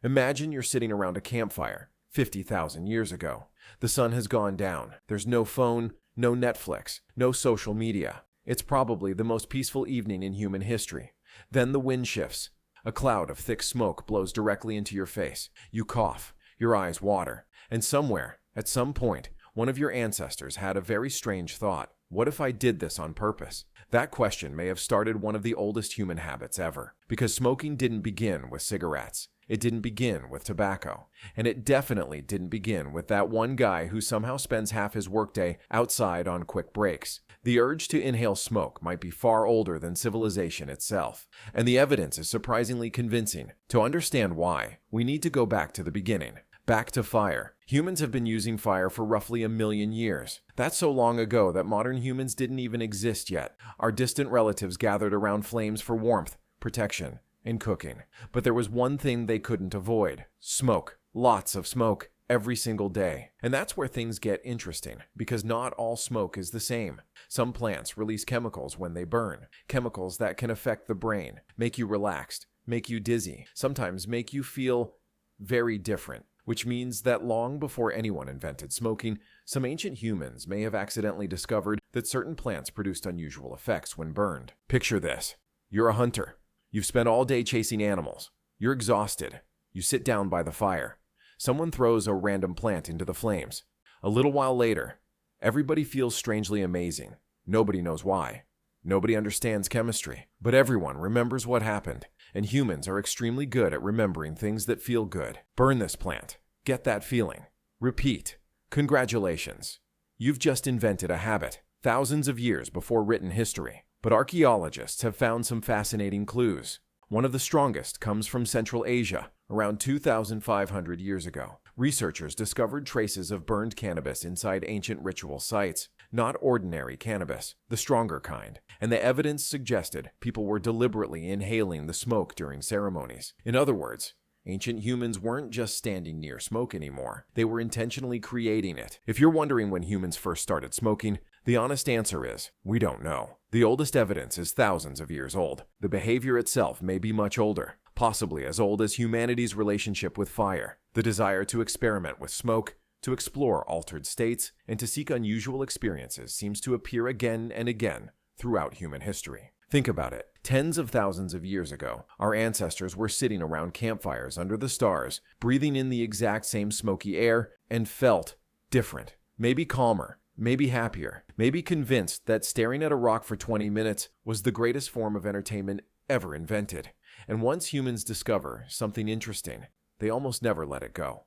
Imagine you're sitting around a campfire 50,000 years ago. The sun has gone down. There's no phone, no Netflix, no social media. It's probably the most peaceful evening in human history. Then the wind shifts. A cloud of thick smoke blows directly into your face. You cough. Your eyes water. And somewhere, at some point, one of your ancestors had a very strange thought. What if I did this on purpose? That question may have started one of the oldest human habits ever, because smoking didn't begin with cigarettes. It didn't begin with tobacco. And it definitely didn't begin with that one guy who somehow spends half his workday outside on quick breaks. The urge to inhale smoke might be far older than civilization itself, and the evidence is surprisingly convincing. To understand why, we need to go back to the beginning. Back to fire. Humans have been using fire for roughly 1 million years. That's so long ago that modern humans didn't even exist yet. Our distant relatives gathered around flames for warmth, protection, and cooking. But there was one thing they couldn't avoid: smoke. Lots of smoke, every single day. And that's where things get interesting, because not all smoke is the same. Some plants release chemicals when they burn, chemicals that can affect the brain, make you relaxed, make you dizzy, sometimes make you feel very different. Which means that long before anyone invented smoking, some ancient humans may have accidentally discovered that certain plants produced unusual effects when burned. Picture this. You're a hunter. You've spent all day chasing animals. You're exhausted. You sit down by the fire. Someone throws a random plant into the flames. A little while later, everybody feels strangely amazing. Nobody knows why. Nobody understands chemistry, but everyone remembers what happened, and humans are extremely good at remembering things that feel good. Burn this plant. Get that feeling. Repeat. Congratulations. You've just invented a habit, thousands of years before written history. But archaeologists have found some fascinating clues. One of the strongest comes from Central Asia, around 2,500 years ago. Researchers discovered traces of burned cannabis inside ancient ritual sites. Not ordinary cannabis, the stronger kind, and the evidence suggested people were deliberately inhaling the smoke during ceremonies. In other words, ancient humans weren't just standing near smoke anymore, they were intentionally creating it. If you're wondering when humans first started smoking, the honest answer is, we don't know. The oldest evidence is thousands of years old. The behavior itself may be much older, possibly as old as humanity's relationship with fire, the desire to experiment with smoke, to explore altered states, and to seek unusual experiences seems to appear again and again throughout human history. Think about it. Tens of thousands of years ago, our ancestors were sitting around campfires under the stars, breathing in the exact same smoky air, and felt different. Maybe calmer, maybe happier, maybe convinced that staring at a rock for 20 minutes was the greatest form of entertainment ever invented. And once humans discover something interesting, they almost never let it go.